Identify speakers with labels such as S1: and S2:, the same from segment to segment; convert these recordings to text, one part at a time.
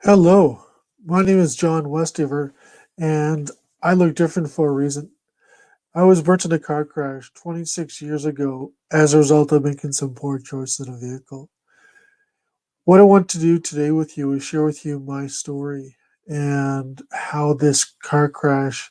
S1: Hello, my name is John Westover, and I look different for a reason. I was burnt in a car crash 26 years ago as a result of making some poor choices in a vehicle. What I want to do today with you is share with you my story and how this car crash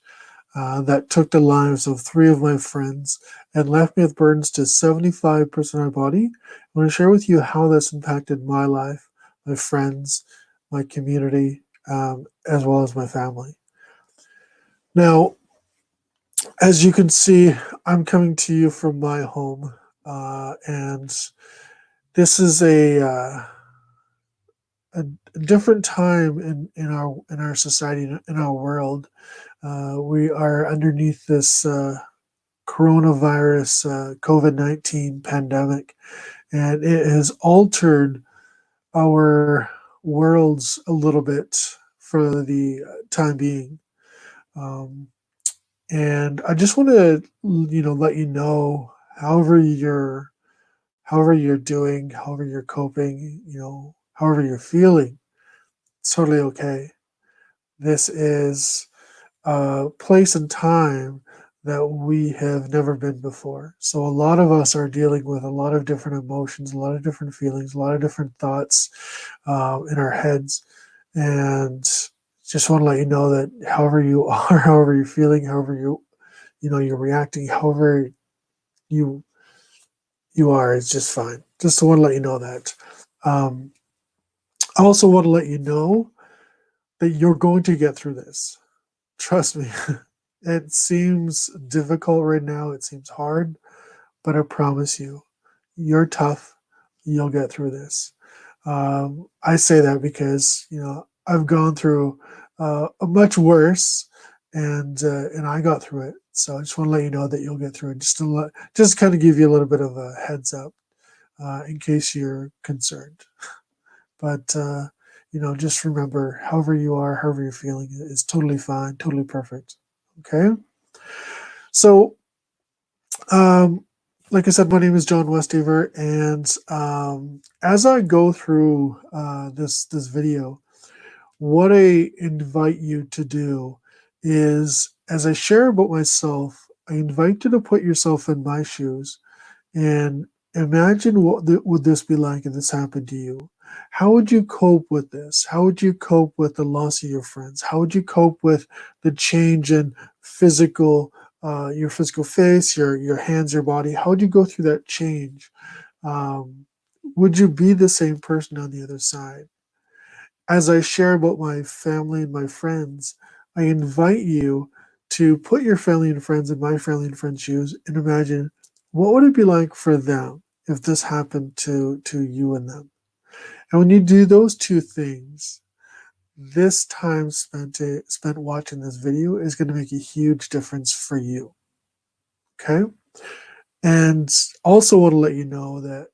S1: that took the lives of three of my friends and left me with burdens to 75% of my body. I want to share with you how that's impacted my life, my friends, my community, as well as my family. Now, as you can see, I'm coming to you from my home, and this is a different time in our society, in our world. We are underneath this coronavirus, COVID-19 pandemic, and it has altered our worlds a little bit for the time being. Um, and I just want to, let you know, however you're doing, however you're coping, however you're feeling, it's totally okay. This is a place and time that we have never been before. So a lot of us are dealing with a lot of different emotions, a lot of different feelings, a lot of different thoughts in our heads, and just want to let you know that however you are, however you're feeling, however you're reacting, however you you are, is just fine. Just want to let you know that. Um, I also want to let you know that you're going to get through this. Trust me. It seems difficult right now. It seems hard, but I promise you, you're tough. You'll get through this. I say that because I've gone through a much worse, and I got through it. So I just want to let you know that you'll get through it. Just kind of give you a little bit of a heads up in case you're concerned. But just remember, however you are, however you're feeling, is totally fine, totally perfect. Okay. So, um, like I said, my name is John Westever, and as I go through this video, what I invite you to do is, as I share about myself, I invite you to put yourself in my shoes and imagine what would this be like if this happened to you. How would you cope with this? How would you cope with the loss of your friends? How would you cope with the change in your physical face, your hands, your body? How would you go through that change? Um, would you be the same person on the other side? As I share about my family and my friends, I invite you to put your family and friends in my family and friends' shoes and imagine what would it be like for them if this happened to you and them. And when you do those two things, this time spent watching this video is going to make a huge difference for you. Okay? And also want to let you know that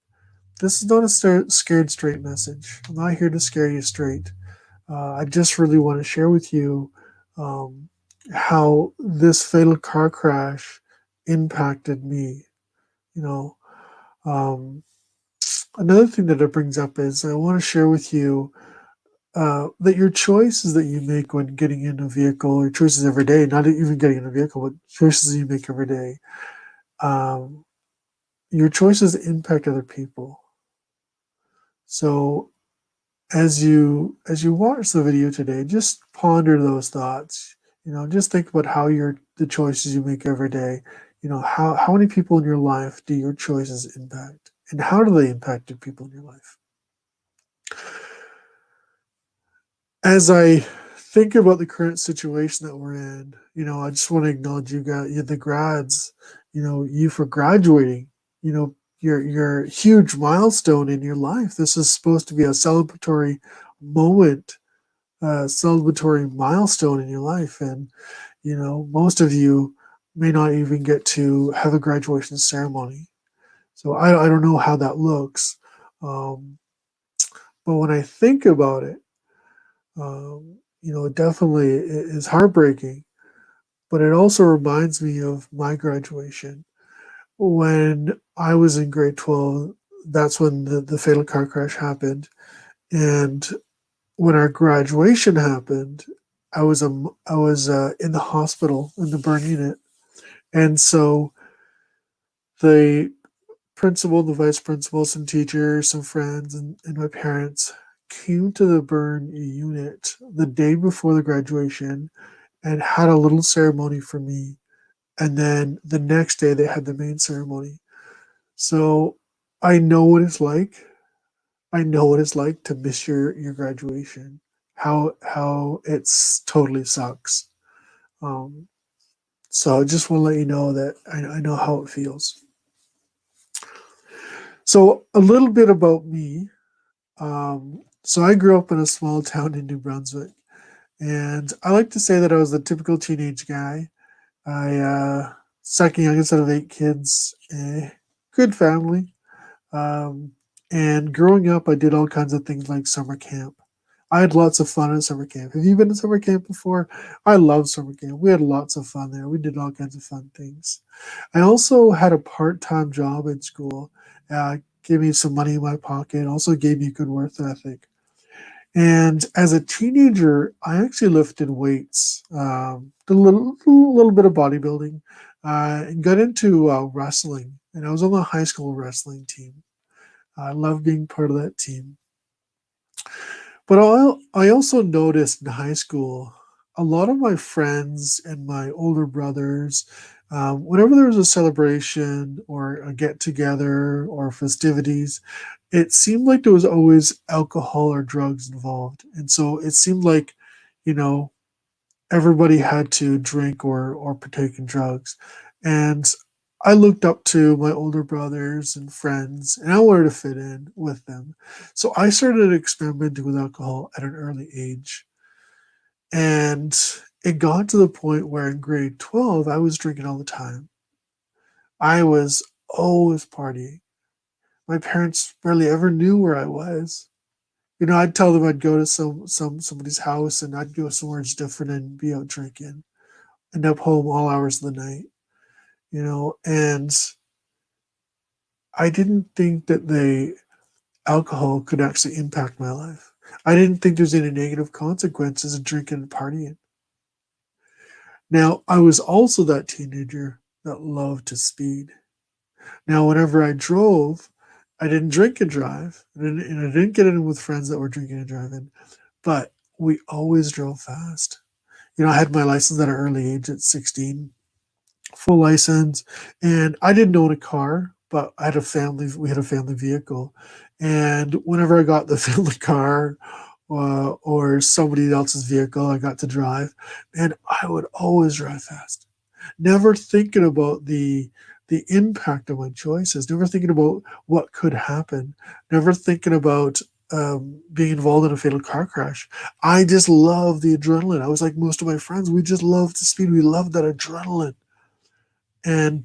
S1: this is not a scared straight message. I'm not here to scare you straight. I just really want to share with you um, how this fatal car crash impacted me. You know, um, Another thing that it brings up is I want to share with you that your choices that you make when getting in a vehicle, or choices every day, not even getting in a vehicle, but choices you make every day, um, your choices impact other people. So as you watch the video today, just ponder those thoughts. Just think about how the choices you make every day. How many people in your life do your choices impact, and how do they impact the people in your life? As I think about the current situation that we're in, I just want to acknowledge you guys, you the grads, you for graduating. Your huge milestone in your life. This is supposed to be a celebratory moment, celebratory milestone in your life. And, most of you may not even get to have a graduation ceremony. So I don't know how that looks. Um, but when I think about it, it definitely is heartbreaking. But it also reminds me of my graduation. When I was in grade 12, that's when the fatal car crash happened. And when our graduation happened, I was in the hospital in the burn unit, and so the principal, the vice principal, some teachers, some friends, and my parents came to the burn unit the day before the graduation and had a little ceremony for me. And then the next day they had the main ceremony. So I know what it's like. I know what it's like to miss your graduation. How it's totally sucks. Um, so I just want to let you know that I know how it feels. So a little bit about me. So I grew up in a small town in New Brunswick, and I like to say that I was the typical teenage guy. I second youngest out of eight kids, good family. Um, and growing up, I did all kinds of things like summer camp. I had lots of fun at summer camp. Have you been to summer camp before? I love summer camp. We had lots of fun there. We did all kinds of fun things. I also had a part-time job in school. Gave me some money in my pocket. Also gave me a good work ethic. And as a teenager, I actually lifted weights, did a little bit of bodybuilding, and got into wrestling. And I was on the high school wrestling team. I love being part of that team. But I also noticed in high school, a lot of my friends and my older brothers, whenever there was a celebration or a get together or festivities, it seemed like there was always alcohol or drugs involved. And so it seemed like, you know, everybody had to drink or partake in drugs. And I looked up to my older brothers and friends, and I wanted to fit in with them. So I started experimenting with alcohol at an early age. And it got to the point where in grade 12, I was drinking all the time. I was always partying. My parents barely ever knew where I was. I'd tell them I'd go to somebody's house and I'd go somewhere just different and be out drinking, end up home all hours of the night, and I didn't think that the alcohol could actually impact my life. I didn't think there's any negative consequences of drinking and partying. Now, I was also that teenager that loved to speed. Now, whenever I drove, I didn't drink and drive, and I didn't get in with friends that were drinking and driving, but we always drove fast. I had my license at an early age at 16, full license, and I didn't own a car, but I had a family. We had a family vehicle, and whenever I got the family car or somebody else's vehicle, I got to drive, and I would always drive fast, never thinking about the impact of my choices, never thinking about what could happen, never thinking about being involved in a fatal car crash. I just love the adrenaline. I was like most of my friends. We just loved the speed. We loved that adrenaline. And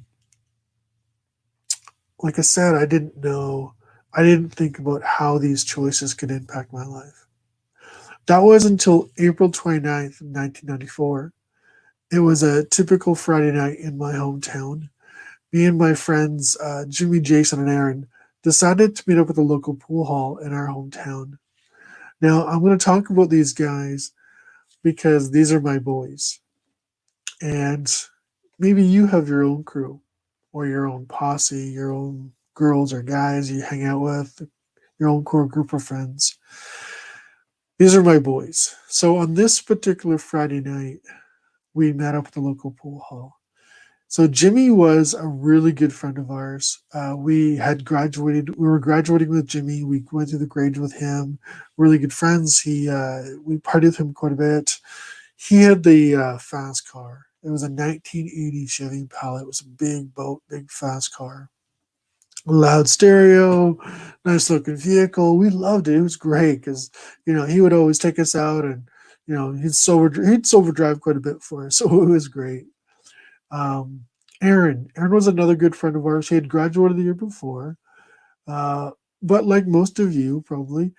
S1: like I said, I didn't think about how these choices could impact my life. That was until April 29th, 1994. It was a typical Friday night in my hometown. Me and my friends, Jimmy, Jason, and Aaron, decided to meet up at the local pool hall in our hometown. Now, I'm going to talk about these guys because these are my boys. And maybe you have your own crew or your own posse, your own girls or guys you hang out with, your own core group of friends. These are my boys. So on this particular Friday night, we met up at the local pool hall. So Jimmy was a really good friend of ours. We had graduated. We were graduating with Jimmy. We went through the grades with him. Really good friends. We partied with him quite a bit. He had the fast car. It was a 1980 Chevy Impala. It was a big boat, big fast car. Loud stereo, nice looking vehicle. We loved it. It was great because he would always take us out and he'd sober drive quite a bit for us, so it was great. Um, Aaron was another good friend of ours. He had graduated the year before, uh, but like most of you, probably,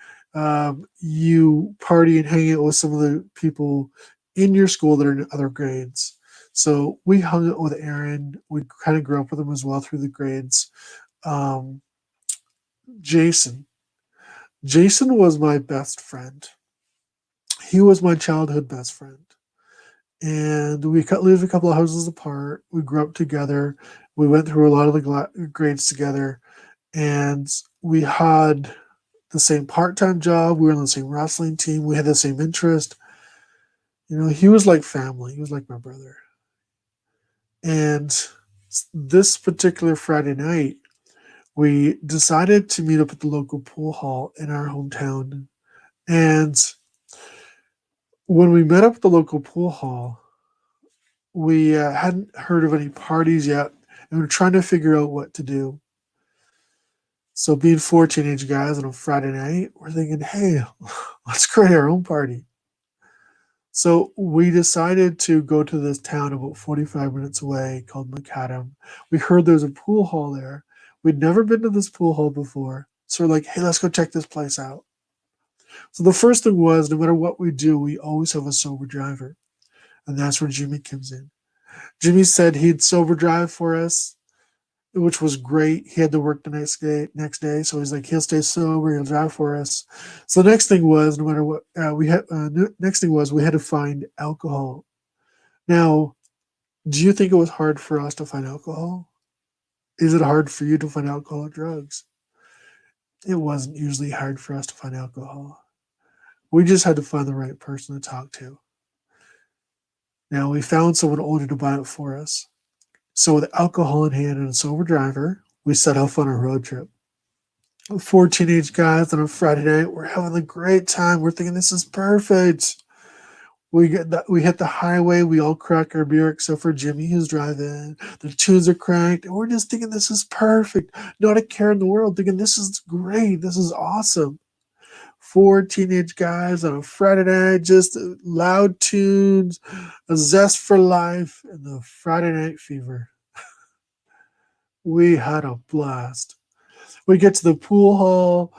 S1: you party and hang out with some of the people in your school that are in other grades. So we hung out with Aaron. We kind of grew up with him as well through the grades. Um, Jason. Jason was my best friend. He was my childhood best friend. And we lived a couple of houses apart. We grew up together. We went through a lot of the grades together. And we had the same part-time job. We were on the same wrestling team. We had the same interest. He was like family. He was like my brother. And this particular Friday night, we decided to meet up at the local pool hall in our hometown. And when we met up at the local pool hall, we hadn't heard of any parties yet, and we were trying to figure out what to do. So, being four teenage guys on a Friday night, we're thinking, hey, let's create our own party. So, we decided to go to this town about 45 minutes away called Macadam. We heard there's a pool hall there. We'd never been to this pool hall before. So, we're like, hey, let's go check this place out. So, the first thing was no matter what we do, we always have a sober driver. And that's where Jimmy comes in. Jimmy said he'd sober drive for us, which was great. He had to work the next day, so he's like, he'll stay sober, he'll drive for us. So the next thing was, no matter what, next thing was we had to find alcohol. Now, do you think it was hard for us to find alcohol? Is it hard for you to find alcohol or drugs? It wasn't usually hard for us to find alcohol. We just had to find the right person to talk to. Now, we found someone older to buy it for us. So with alcohol in hand and a sober driver, we set off on a road trip. Four teenage guys on a Friday night. We're having a great time. We're thinking this is perfect. We hit the highway. We all crack our beer except for Jimmy, who's driving. The tunes are cranked, and we're just thinking this is perfect. Not a care in the world. Thinking this is great. This is awesome. Four teenage guys on a Friday night, just loud tunes, a zest for life, and the Friday night fever. We had a blast. We get to the pool hall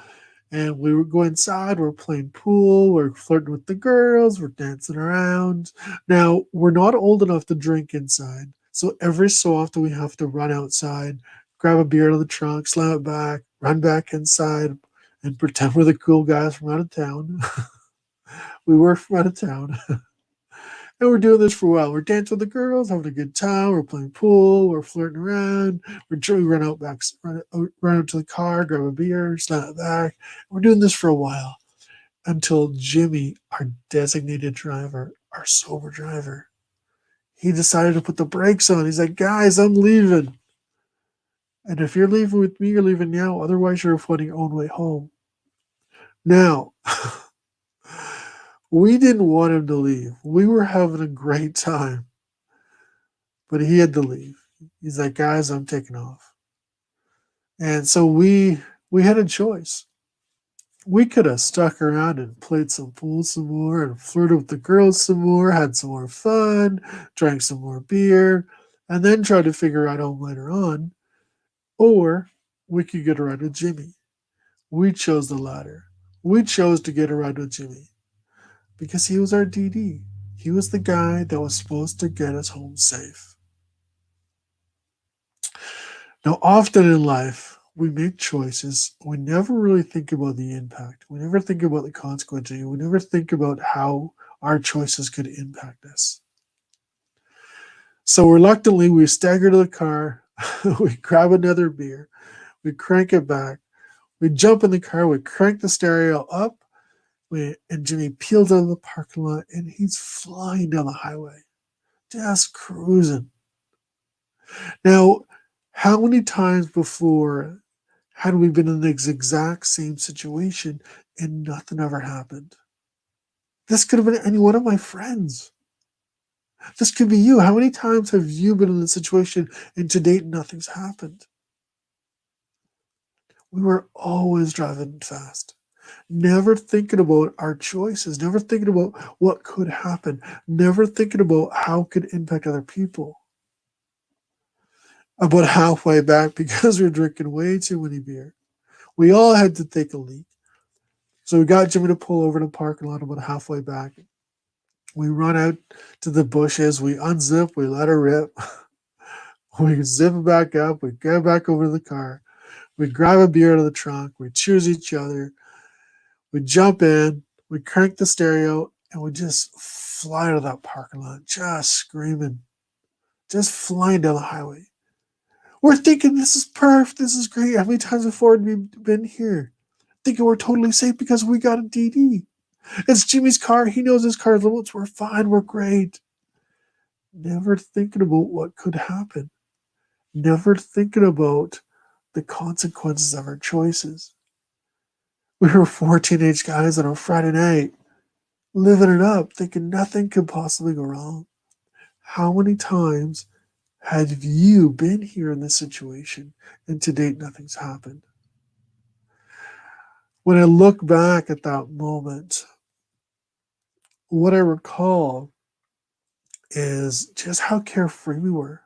S1: and we go inside. We're playing pool. We're flirting with the girls. We're dancing around. Now, we're not old enough to drink inside. So every so often we have to run outside, grab a beer out of the trunk, slam it back, run back inside, and pretend we're the cool guys from out of town. We were from out of town. And we're doing this for a while. We're dancing with the girls, having a good time. We're playing pool. We're flirting around. We run out to the car, grab a beer, slam it back. We're doing this for a while until Jimmy, our designated driver, our sober driver, he decided to put the brakes on. He's like, guys, I'm leaving. And if you're leaving with me, you're leaving now. Otherwise, you're finding your own way home. Now, we didn't want him to leave. We were having a great time, but he had to leave. He's like, guys, I'm taking off. And so we had a choice. We could have stuck around and played some pool some more and flirted with the girls some more, had some more fun, drank some more beer, and then tried to figure out home later on. Or we could get a ride with Jimmy. We chose the latter. We chose to get a ride with Jimmy because he was our DD. He was the guy that was supposed to get us home safe. Now, often in life, we make choices. We never really think about the impact. We never think about the consequences. We never think about how our choices could impact us. So reluctantly, we stagger to the car. We grab another beer. We crank it back. We jump in the car. We crank the stereo up. And Jimmy peels out of the parking lot, and he's flying down the highway, just cruising. Now, how many times before had we been in the exact same situation and nothing ever happened? This could have been any one of my friends. This could be you. How many times have you been in this situation and to date nothing's happened? We were always driving fast, never thinking about our choices, never thinking about what could happen, never thinking about how it could impact other people. About halfway back, because we were drinking way too many beer, we all had to take a leak. So we got Jimmy to pull over in the parking lot about halfway back. We run out to the bushes, we unzip, we let her rip. We zip it back up, we get back over to the car, we grab a beer out of the trunk, we cheers each other, we jump in, we crank the stereo, and we just fly out of that parking lot, just screaming, just flying down the highway. We're thinking this is perfect, this is great. How many times before have we been here? Thinking we're totally safe because we got a DD. It's Jimmy's car. He knows his car limits. We're fine. We're great. Never thinking about what could happen. Never thinking about the consequences of our choices. We were four teenage guys on a Friday night, living it up, thinking nothing could possibly go wrong. How many times have you been here in this situation and to date nothing's happened? When I look back at that moment, what I recall is just how carefree we were.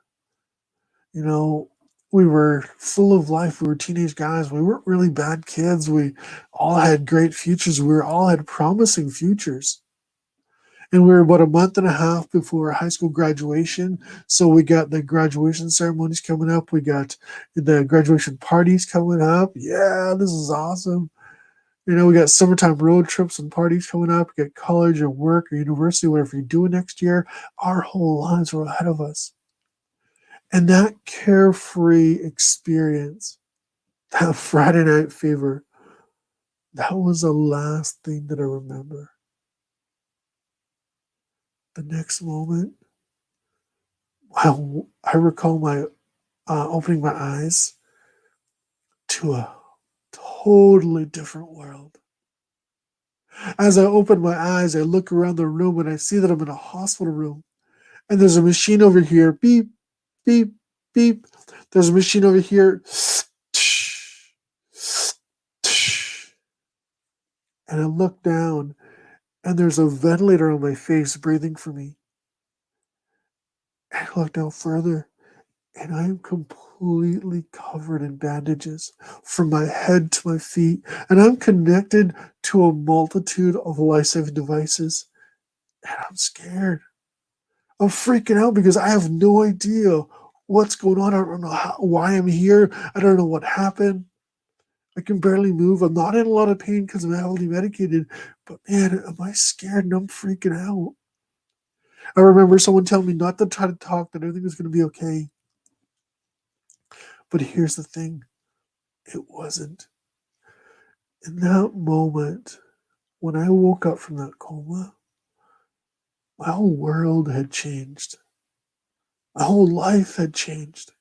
S1: You know, we were full of life. We were teenage guys. We weren't really bad kids. We all had great futures. We all had promising futures. And we were about a month and a half before high school graduation. So we got the graduation ceremonies coming up. We got the graduation parties coming up. Yeah, this is awesome. We got summertime road trips and parties coming up. We got college or work or university, whatever you're doing next year. Our whole lives were ahead of us. And that carefree experience, that Friday night fever, that was the last thing that I remember. The next moment, I recall my opening my eyes to a totally different world. As I open my eyes, I look around the room and I see that I'm in a hospital room. And there's a machine over here, beep, beep, beep. There's a machine over here, and I look down and there's a ventilator on my face breathing for me. And I look down further and I am completely covered in bandages from my head to my feet. And I'm connected to a multitude of life-saving devices. And I'm scared. I'm freaking out because I have no idea what's going on. I don't know why I'm here. I don't know what happened. I can barely move. I'm not in a lot of pain because I'm heavily medicated. But man, am I scared and I'm freaking out. I remember someone telling me not to try to talk, that everything was going to be okay. But here's the thing, it wasn't. In that moment, when I woke up from that coma, my whole world had changed. My whole life had changed.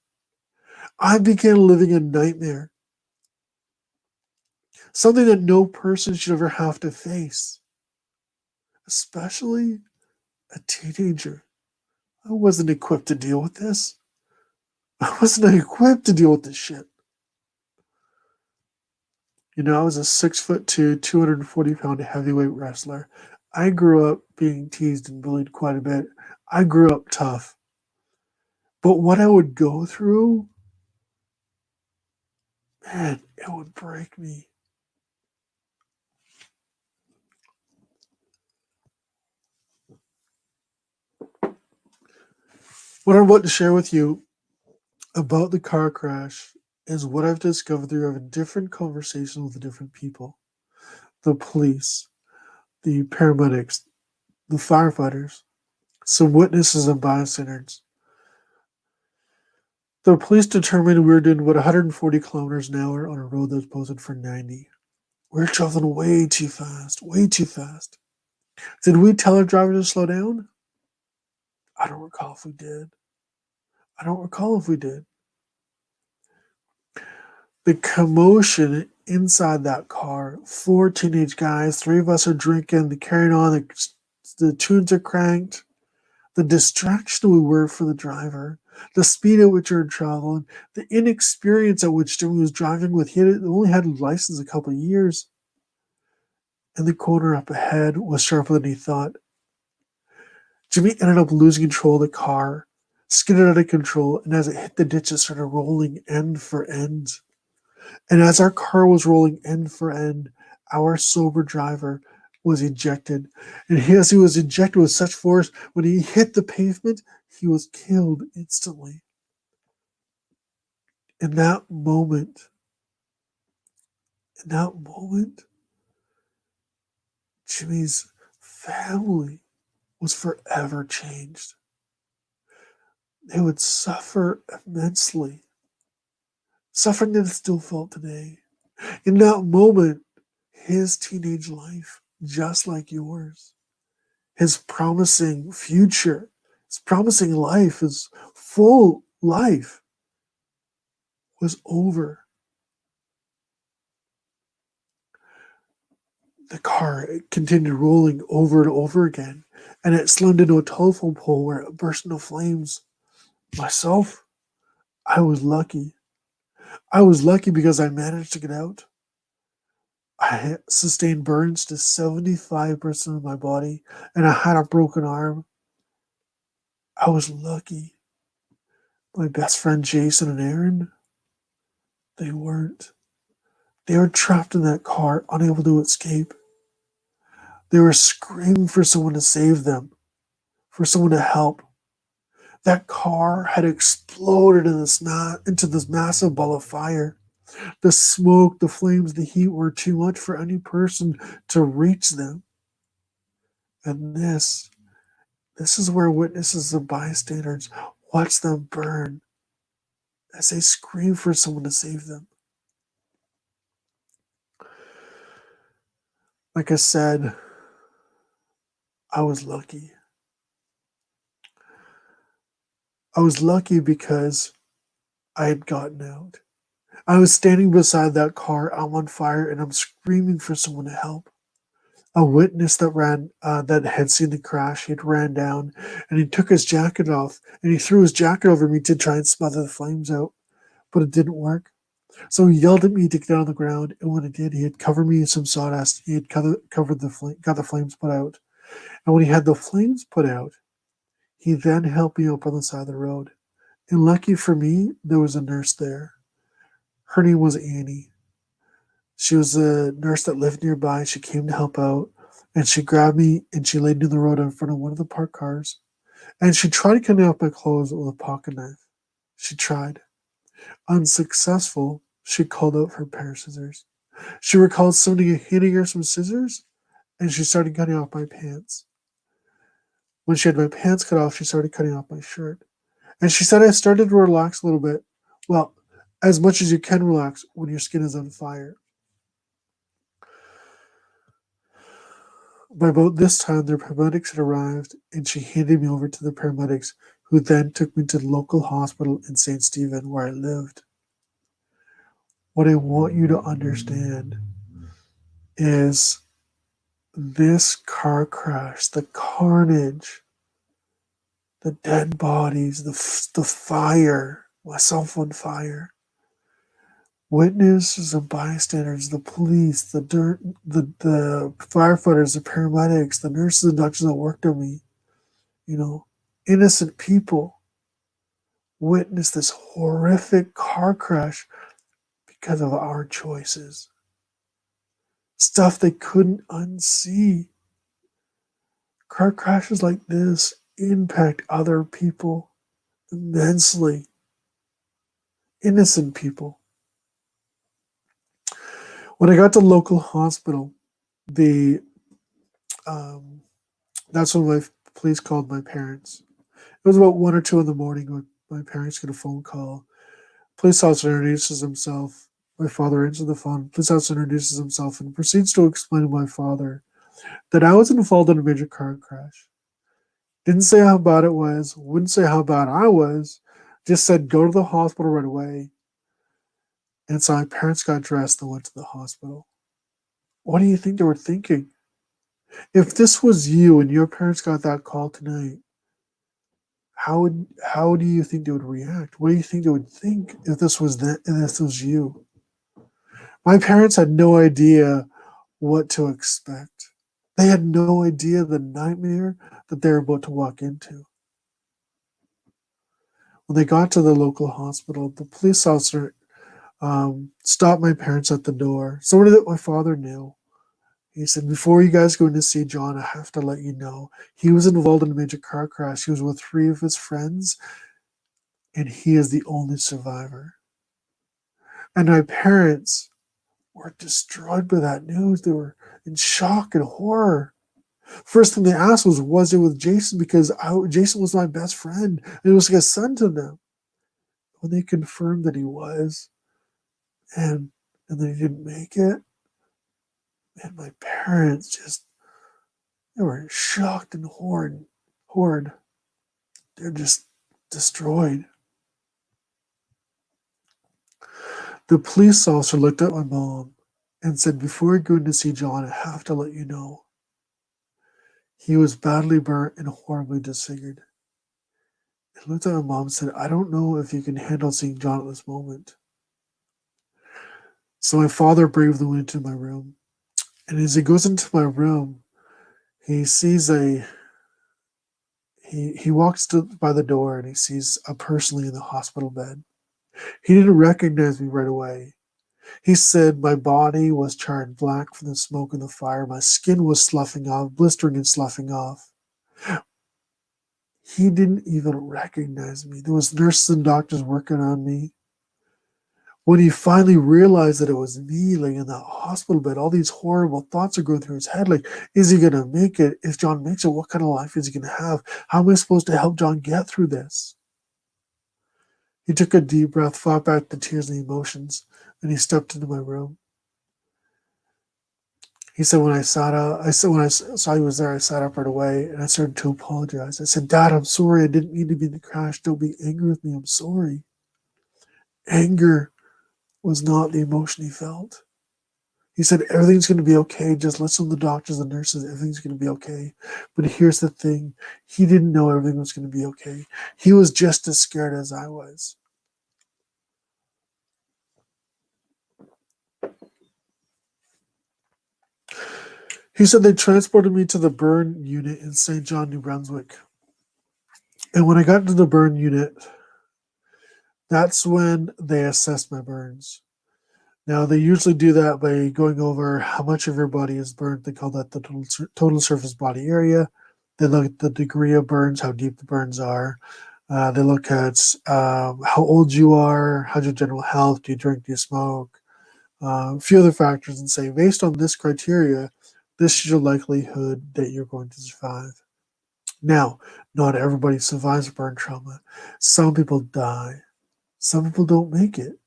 S1: I began living a nightmare, something that no person should ever have to face, especially a teenager. I wasn't equipped to deal with this. I wasn't equipped to deal with this shit. I was a 6'2", 240-pound heavyweight wrestler. I grew up being teased and bullied quite a bit. I grew up tough. But what I would go through, man, it would break me. What I'm about to share with you about the car crash is what I've discovered through having different conversations with the different people. The police, the paramedics, the firefighters, some witnesses and bystanders. The police determined we were doing about 140 kilometers an hour on a road that was posted for 90. We were traveling way too fast, way too fast. Did we tell our driver to slow down? I don't recall if we did. I don't recall if we did. The commotion inside that car, four teenage guys, three of us are drinking, the carrying on, the tunes are cranked. The distraction we were for the driver, the speed at which we were traveling, the inexperience at which Jimmy was driving with. He only had a license a couple of years. And the corner up ahead was sharper than he thought. Jimmy ended up losing control of the car, skidded out of control, and as it hit the ditch, it started rolling end for end. And as our car was rolling end for end, our sober driver was ejected. And as he was ejected with such force, when he hit the pavement, he was killed instantly. In that moment, Jimmy's family was forever changed. They would suffer immensely, suffering that is still felt today. In that moment, his teenage life, just like yours, his promising future, his promising life, his full life was over. The car continued rolling over and over again, and it slammed into a telephone pole where it burst into flames. Myself, I was lucky. I was lucky because I managed to get out. I sustained burns to 75% of my body, and I had a broken arm. I was lucky. My best friend Jason and Aaron, they weren't. They were trapped in that car, unable to escape. They were screaming for someone to save them, for someone to help. That car had exploded into this massive ball of fire. The smoke, the flames, the heat were too much for any person to reach them. And this is where witnesses and bystanders watch them burn as they scream for someone to save them. Like I said, I was lucky. I was lucky because I had gotten out. I was standing beside that car. I'm on fire and I'm screaming for someone to help. A witness that had seen the crash, he had ran down and he took his jacket off and he threw his jacket over me to try and smother the flames out, but it didn't work. So he yelled at me to get down on the ground, and when it did, he had covered me in some sawdust. He had got the flames put out, and when he had the flames put out, he then helped me up on the side of the road. And lucky for me, there was a nurse there. Her name was Annie. She was a nurse that lived nearby. She came to help out, and she grabbed me and she laid me on the road in front of one of the parked cars. And she tried to cut me off my clothes with a pocket knife. She tried. Unsuccessful, she called out her pair of scissors. She recalled somebody handing her some scissors, and she started cutting off my pants. When she had my pants cut off, she started cutting off my shirt. And she said I started to relax a little bit. Well, as much as you can relax when your skin is on fire. By about this time, the paramedics had arrived, and she handed me over to the paramedics, who then took me to the local hospital in St. Stephen, where I lived. What I want you to understand is this car crash, the carnage, the dead bodies, the fire, myself on fire, witnesses and bystanders, the police, the firefighters, the paramedics, the nurses and doctors that worked on me, innocent people witnessed this horrific car crash because of our choices. Stuff they couldn't unsee. Car crashes like this impact other people immensely. Innocent people. When I got to local hospital, the that's when my police called my parents. It was about 1 or 2 in the morning when my parents get a phone call. Police officer introduces himself. My father answers the phone. Police officer introduces himself and proceeds to explain to my father that I was involved in a major car crash. Didn't say how bad it was, wouldn't say how bad I was, just said go to the hospital right away. And so my parents got dressed and went to the hospital. What do you think they were thinking? If this was you and your parents got that call tonight, how do you think they would react? What do you think they would think if this was you? My parents had no idea what to expect. They had no idea the nightmare that they were about to walk into. When they got to the local hospital, the police officer stopped my parents at the door. Somebody that my father knew. He said, before you guys go in to see John, I have to let you know he was involved in a major car crash. He was with 3 of his friends, and he is the only survivor. And my parents were destroyed by that news. They were in shock and horror. First thing they asked was it with Jason? Because Jason was my best friend. And it was like a son to them. When they confirmed that he was, and then he didn't make it, and my parents just, they were shocked and horrid. They're just destroyed. The police officer looked at my mom and said, "Before you go in to see John, I have to let you know. He was badly burnt and horribly disfigured." He looked at my mom and said, "I don't know if you can handle seeing John at this moment." So my father bravely went into my room. And as he goes into my room, he sees he walks by the door and he sees a person in the hospital bed. He didn't recognize me right away. He said my body was charred black from the smoke and the fire. My skin was sloughing off, blistering and sloughing off. He didn't even recognize me. There was nurses and doctors working on me. When he finally realized that it was me laying in that hospital bed, all these horrible thoughts are going through his head. Like, is he going to make it? If John makes it, what kind of life is he going to have? How am I supposed to help John get through this? He took a deep breath, fought back the tears and the emotions, and he stepped into my room. He said, when I saw he was there, I sat up right away and I started to apologize. I said, "Dad, I'm sorry. I didn't mean to be in the crash. Don't be angry with me. I'm sorry." Anger was not the emotion he felt. He said, "Everything's going to be okay. Just listen to the doctors and nurses. Everything's going to be okay." But here's the thing. He didn't know everything was going to be okay. He was just as scared as I was. He said they transported me to the burn unit in St. John, New Brunswick. And when I got to the burn unit, that's when they assessed my burns. Now, they usually do that by going over how much of your body is burnt. They call that the total surface body area. They look at the degree of burns, how deep the burns are. They look at how old you are, how's your general health, do you drink, do you smoke, a few other factors, and say, based on this criteria, this is your likelihood that you're going to survive. Now, not everybody survives burn trauma. Some people die. Some people don't make it.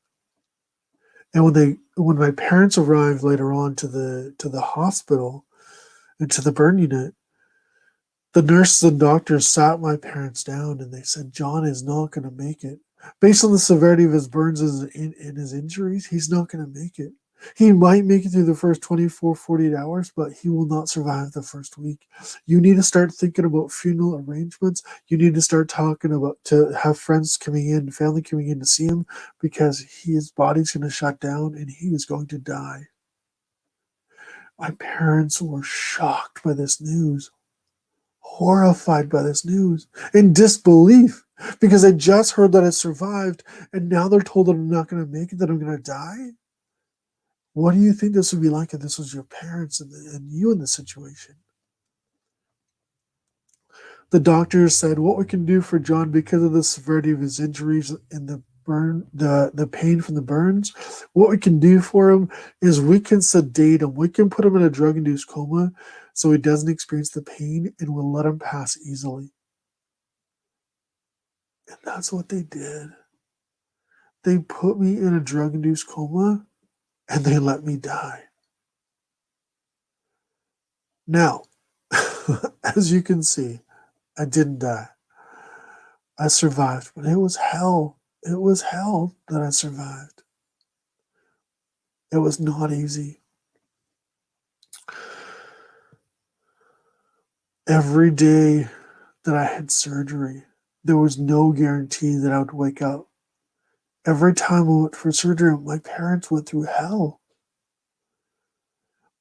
S1: And when my parents arrived later on to the hospital and to the burn unit, the nurses and doctors sat my parents down and they said, "John is not going to make it. Based on the severity of his burns and his injuries, he's not going to make it. He might make it through the first 24, 48 hours, but he will not survive the first week. You need to start thinking about funeral arrangements. You need to start talking about to have friends coming in, family coming in to see him, because his body's going to shut down and he is going to die." My parents were shocked by this news, horrified by this news, in disbelief, because they just heard that I survived, and now they're told that I'm not going to make it, that I'm going to die. What do you think this would be like if this was your parents and you in this situation? The doctors said, what we can do for John, because of the severity of his injuries and the pain from the burns, what we can do for him is we can sedate him. We can put him in a drug-induced coma so he doesn't experience the pain, and we'll let him pass easily. And that's what they did. They put me in a drug-induced coma and they let me die. Now, as you can see, I didn't die. I survived, but it was hell. It was hell that I survived. It was not easy. Every day that I had surgery, there was no guarantee that I would wake up. Every time I went for surgery, my parents went through hell.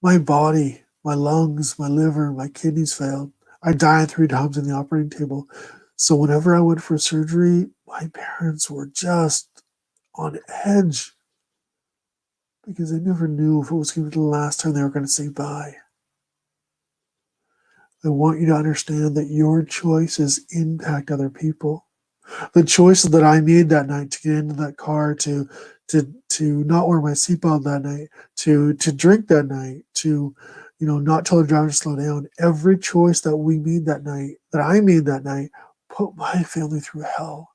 S1: My body, my lungs, my liver, my kidneys failed. I died 3 times in the operating table. So whenever I went for surgery, my parents were just on edge because they never knew if it was going to be the last time they were going to say bye. I want you to understand that your choices impact other people. The choices that I made that night to get into that car, to not wear my seatbelt that night, to drink that night, to not tell the driver to slow down. Every choice that we made that night, that I made that night, put my family through hell.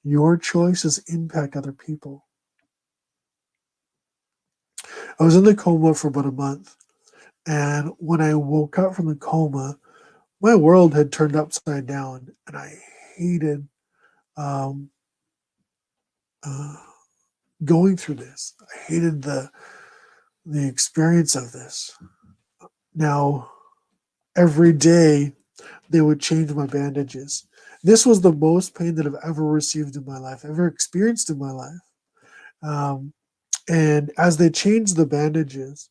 S1: Your choices impact other people. I was in the coma for about a month, and when I woke up from the coma, my world had turned upside down, and I hated um, uh, going through this. I hated the experience of this. Now, every day they would change my bandages. This was the most pain that I've ever received in my life, ever experienced in my life. Um, and as they changed the bandages,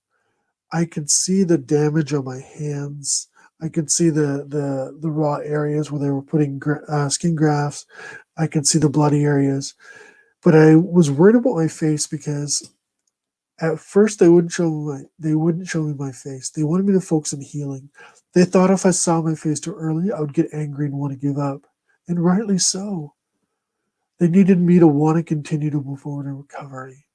S1: I could see the damage on my hands. I could see the raw areas where they were putting skin grafts. I could see the bloody areas. But I was worried about my face because at first they wouldn't show me my face. They wanted me to focus on healing. They thought if I saw my face too early, I would get angry and want to give up. And rightly so. They needed me to want to continue to move forward in recovery.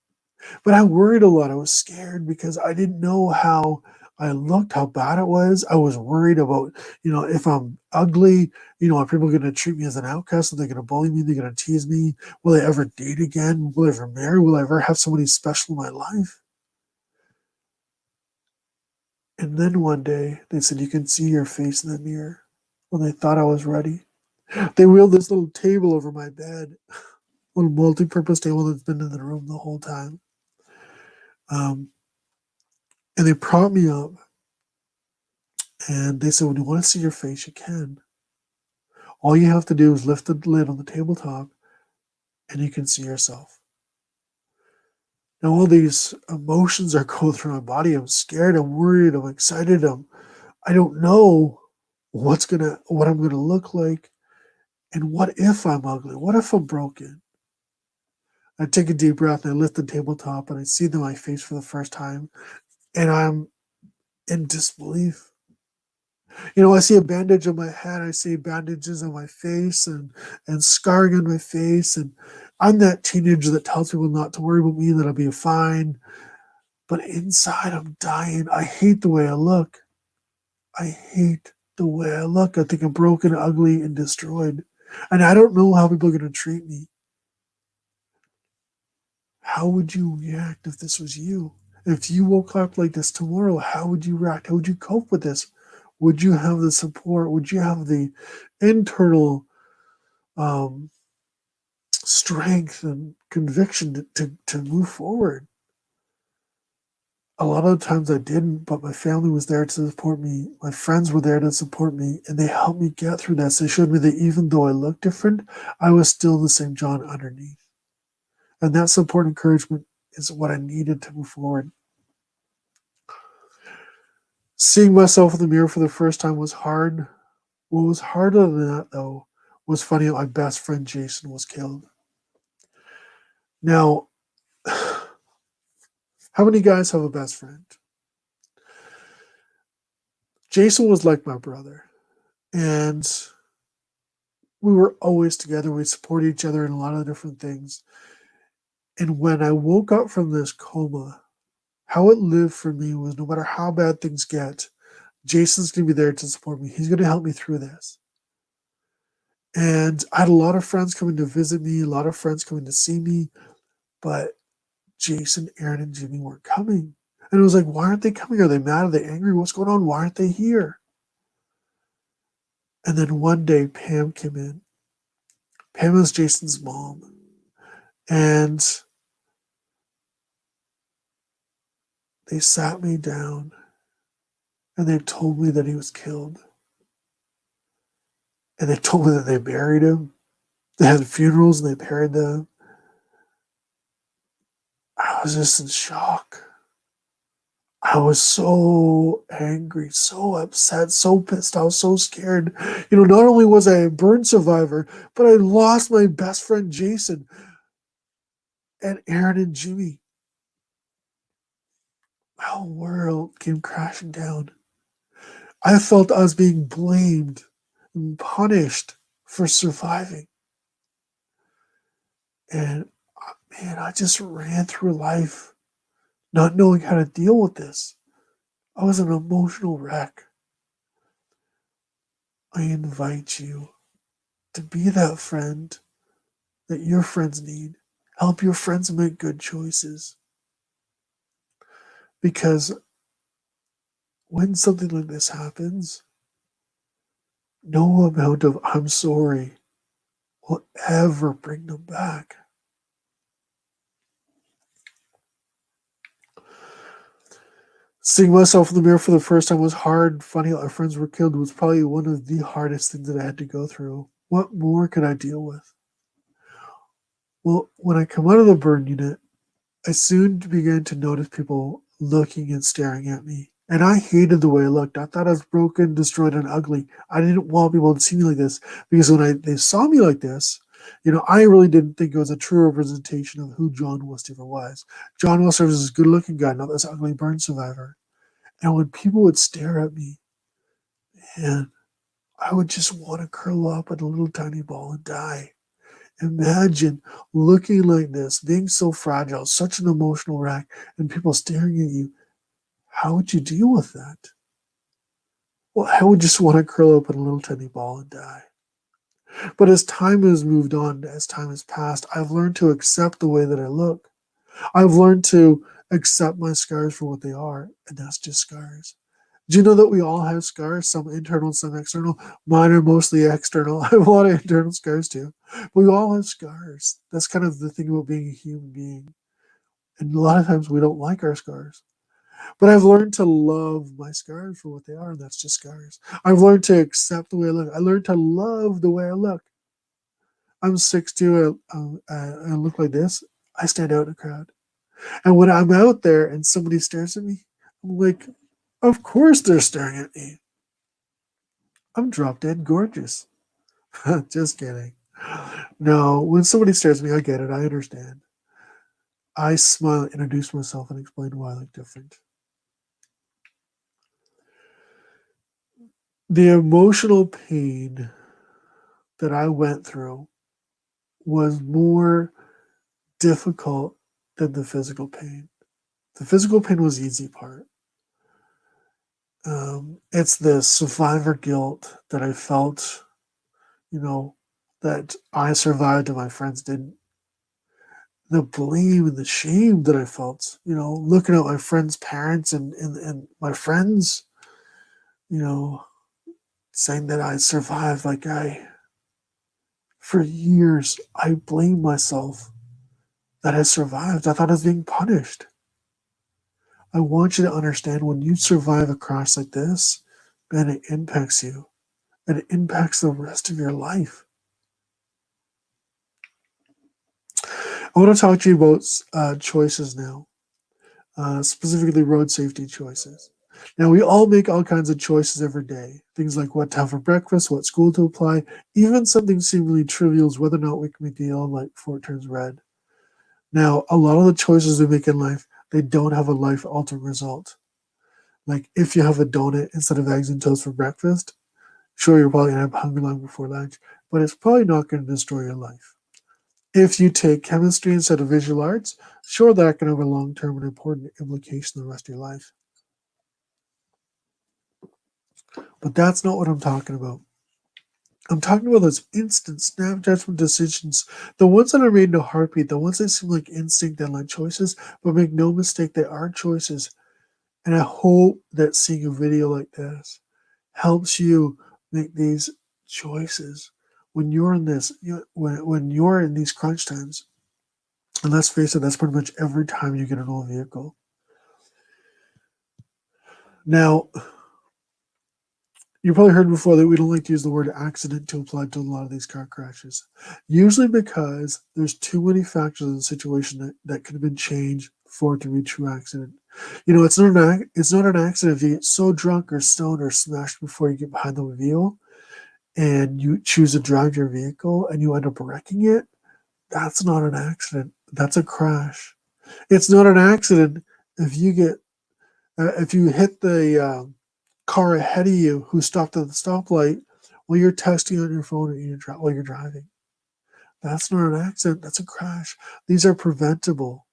S1: But I worried a lot. I was scared because I didn't know how I looked, how bad it was. I was worried about, if I'm ugly, are people going to treat me as an outcast? Are they going to bully me? Are they going to tease me? Will I ever date again? Will I ever marry? Will I ever have somebody special in my life? And then one day they said, you can see your face in the mirror. When they thought I was ready, they wheeled this little table over my bed, little multi-purpose table that's been in the room the whole time. And they propped me up and they said, when you want to see your face, you can. All you have to do is lift the lid on the tabletop and you can see yourself. Now, all these emotions are going through my body. I'm scared, I'm worried, I'm excited. I don't know what I'm gonna look like. And what if I'm ugly? What if I'm broken? I take a deep breath and I lift the tabletop and I see my face for the first time and I'm in disbelief. I see a bandage on my head, I see bandages on my face and scarring on my face. And I'm that teenager that tells people not to worry about me, that I'll be fine. But inside, I'm dying. I hate the way I look. I hate the way I look. I think I'm broken, ugly, and destroyed. And I don't know how people are going to treat me. How would you react if this was you? If you woke up like this tomorrow, how would you react? How would you cope with this? Would you have the support? Would you have the internal um, strength and conviction to move forward? A lot of the times I didn't, but my family was there to support me. My friends were there to support me, and they helped me get through this. They showed me that even though I looked different, I was still the same John underneath. And that support and encouragement is what I needed to move forward. Seeing myself in the mirror for the first time was hard. What was harder than that, though, was finding out my best friend Jason was killed. Now, how many guys have a best friend? Jason was like my brother, and we were always together. We supported each other in a lot of different things. And when I woke up from this coma, how it lived for me was no matter how bad things get, Jason's going to be there to support me. He's going to help me through this. And I had a lot of friends coming to visit me, a lot of friends coming to see me, but Jason, Aaron, and Jimmy weren't coming. And it was like, why aren't they coming? Are they mad? Are they angry? What's going on? Why aren't they here? And then one day, Pam came in. Pam was Jason's mom. And they sat me down and they told me that he was killed. And they told me that they buried him. They had funerals and they buried them. I was just in shock. I was so angry, so upset, so pissed. I was so scared. Not only was I a burn survivor, but I lost my best friend Jason and Aaron and Jimmy. My whole world came crashing down. I felt I was being blamed and punished for surviving. And man, I just ran through life not knowing how to deal with this. I was an emotional wreck. I invite you to be that friend that your friends need. Help your friends make good choices. Because when something like this happens, no amount of I'm sorry will ever bring them back. Seeing myself in the mirror for the first time was hard. Finding out our friends were killed was probably one of the hardest things that I had to go through. What more could I deal with? Well, when I come out of the burn unit, I soon began to notice people looking and staring at me. And I hated the way I looked. I thought I was broken, destroyed, and ugly. I didn't want people to see me like this because when they saw me like this, I really didn't think it was a true representation of who John Westover was. John Westover was this good-looking guy, not this ugly burn survivor. And when people would stare at me, man, I would just want to curl up in a little tiny ball and die. Imagine looking like this, being so fragile, such an emotional wreck, and people staring at you. How would you deal with that? Well, I would just want to curl up in a little tiny ball and die. But as time has moved on, as time has passed, I've learned to accept the way that I look. I've learned to accept my scars for what they are, and that's just scars. Do you know that we all have scars, some internal, some external? Mine are mostly external. I have a lot of internal scars too. We all have scars. That's kind of the thing about being a human being. And a lot of times we don't like our scars. But I've learned to love my scars for what they are, and that's just scars. I've learned to accept the way I look. I learned to love the way I look. I'm 6'2", I look like this. I stand out in a crowd. And when I'm out there and somebody stares at me, I'm like, of course they're staring at me. I'm drop dead gorgeous. Just kidding. No, when somebody stares at me, I get it. I understand. I smile, introduce myself, and explain why I look different. The emotional pain that I went through was more difficult than the physical pain. The physical pain was the easy part. It's the survivor guilt that I felt, you know, that I survived and my friends didn't. The blame and the shame that I felt, looking at my friends' parents and my friends, you know, saying that I survived for years, I blamed myself that I survived. I thought I was being punished. I want you to understand when you survive a crash like this, man, it impacts you and it impacts the rest of your life. I want to talk to you about choices now, specifically road safety choices. Now, we all make all kinds of choices every day. Things like what to have for breakfast, what school to apply, even something seemingly trivial as whether or not we can make the yellow light before it turns red. Now, a lot of the choices we make in life, they don't have a life-altering result. Like if you have a donut instead of eggs and toast for breakfast, sure, you're probably going to have hungry long before lunch, but it's probably not going to destroy your life. If you take chemistry instead of visual arts, sure, that can have a long-term and important implication in the rest of your life. But that's not what I'm talking about. I'm talking about those instant snap judgment decisions, the ones that are made in a heartbeat, the ones that seem like instinct and like choices, but make no mistake, they are choices. And I hope that seeing a video like this helps you make these choices when you're in this, when you're in these crunch times. And let's face it, that's pretty much every time you get an old vehicle. Now, you probably heard before that we don't like to use the word accident to apply to a lot of these car crashes. Usually because there's too many factors in the situation that could have been changed for it to be a true accident. It's not an accident if you get so drunk or stoned or smashed before you get behind the wheel and you choose to drive your vehicle and you end up wrecking it. That's not an accident. That's a crash. It's not an accident if if you hit the car ahead of you who stopped at the stoplight while you're texting on your phone while you're driving. That's not an accident. That's a crash. These are preventable.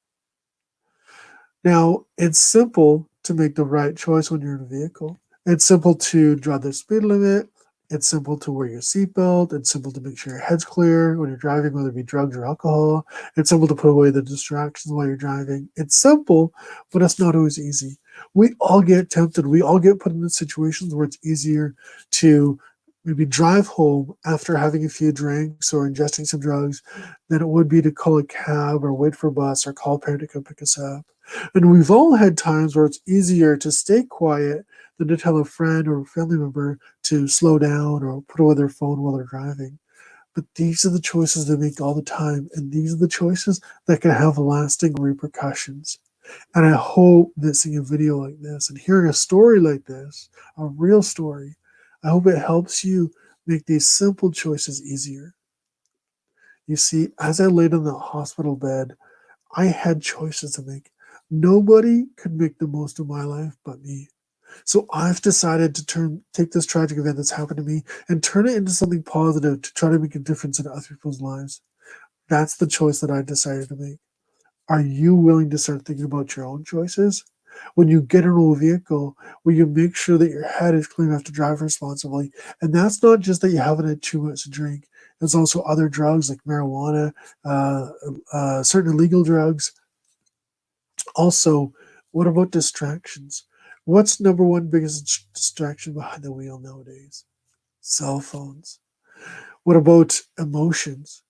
S1: Now, it's simple to make the right choice when you're in a vehicle. It's simple to drive the speed limit. It's simple to wear your seatbelt. It's simple to make sure your head's clear when you're driving, whether it be drugs or alcohol. It's simple to put away the distractions while you're driving. It's simple, but it's not always easy. We all get tempted. We all get put in situations where it's easier to maybe drive home after having a few drinks or ingesting some drugs than it would be to call a cab or wait for a bus or call a parent to come pick us up. And we've all had times where it's easier to stay quiet than to tell a friend or a family member to slow down or put away their phone while they're driving. But these are the choices they make all the time, and these are the choices that can have lasting repercussions. And I hope that seeing a video like this and hearing a story like this, a real story, I hope it helps you make these simple choices easier. You see, as I laid on the hospital bed, I had choices to make. Nobody could make the most of my life but me. So I've decided to take this tragic event that's happened to me and turn it into something positive to try to make a difference in other people's lives. That's the choice that I decided to make. Are you willing to start thinking about your own choices? When you get into a vehicle, will you make sure that your head is clean enough to drive responsibly? And that's not just that you haven't had too much to drink. It's also other drugs like marijuana, certain illegal drugs. Also, what about distractions? What's number one biggest distraction behind the wheel nowadays? Cell phones. What about emotions?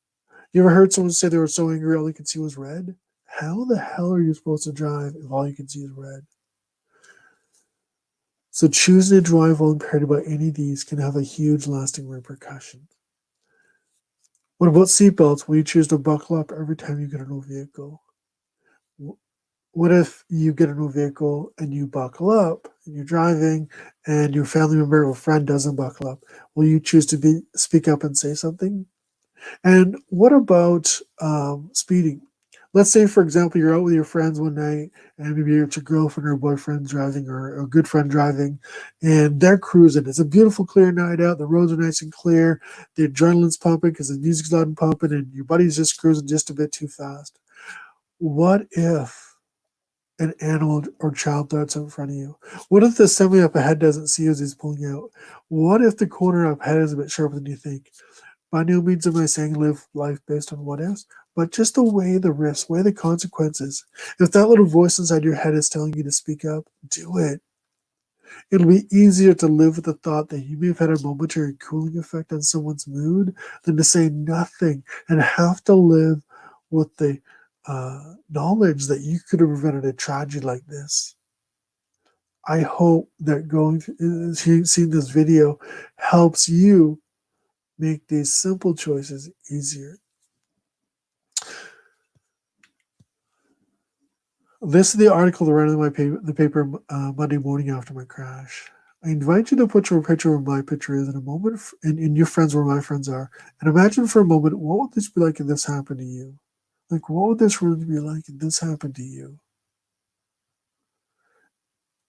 S1: You ever heard someone say they were so angry all they could see was red? How the hell are you supposed to drive if all you can see is red? So choosing to drive while impaired by any of these can have a huge lasting repercussion. What about seatbelts? Will you choose to buckle up every time you get into a vehicle? What if you get into a vehicle and you buckle up and you're driving and your family member or friend doesn't buckle up? Will you choose to speak up and say something? And what about speeding? Let's say, for example, you're out with your friends one night and maybe it's your girlfriend or boyfriend driving or a good friend driving and they're cruising. It's a beautiful, clear night out. The roads are nice and clear. The adrenaline's pumping because the music's loud and pumping and your buddy's just cruising just a bit too fast. What if an animal or child darts in front of you? What if the semi up ahead doesn't see you as he's pulling out? What if the corner up ahead is a bit sharper than you think? By no means am I saying live life based on what ifs, but just to weigh the risks, weigh the consequences. If that little voice inside your head is telling you to speak up, do it. It'll be easier to live with the thought that you may have had a momentary cooling effect on someone's mood than to say nothing and have to live with the knowledge that you could have prevented a tragedy like this. I hope that seeing this video helps you make these simple choices easier. This is the article that ran in the paper Monday morning after my crash. I invite you to put your picture where my picture is in a moment, and your friends where my friends are, and imagine for a moment what would this be like if this happened to you? Like, what would this really be like if this happened to you?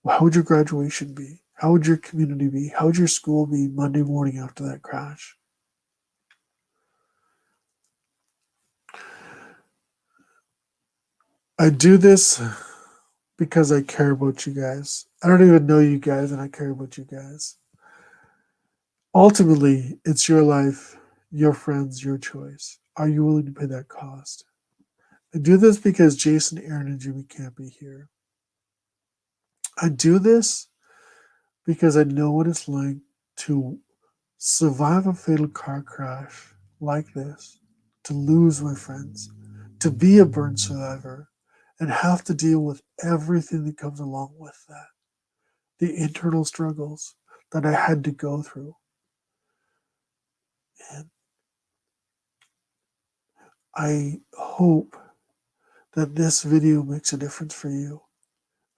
S1: How would your graduation be? How would your community be? How would your school be Monday morning after that crash? I do this because I care about you guys. I don't even know you guys, and I care about you guys. Ultimately, it's your life, your friends, your choice. Are you willing to pay that cost? I do this because Jason, Aaron, and Jimmy can't be here. I do this because I know what it's like to survive a fatal car crash like this, to lose my friends, to be a burn survivor, and have to deal with everything that comes along with that. The internal struggles that I had to go through. And I hope that this video makes a difference for you.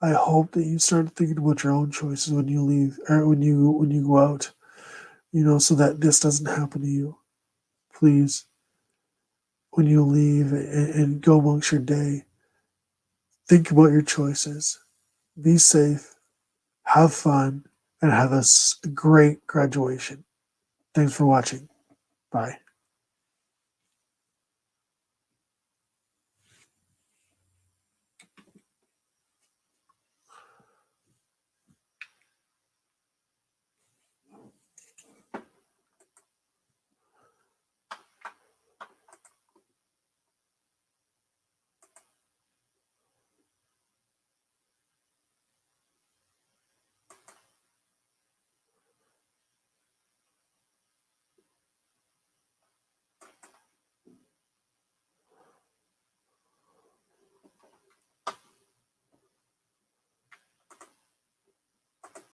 S1: I hope that you start thinking about your own choices when you leave or when you go out, so that this doesn't happen to you. Please, when you leave and go amongst your day, think about your choices. Be safe, have fun, and have a great graduation. Thanks for watching. Bye.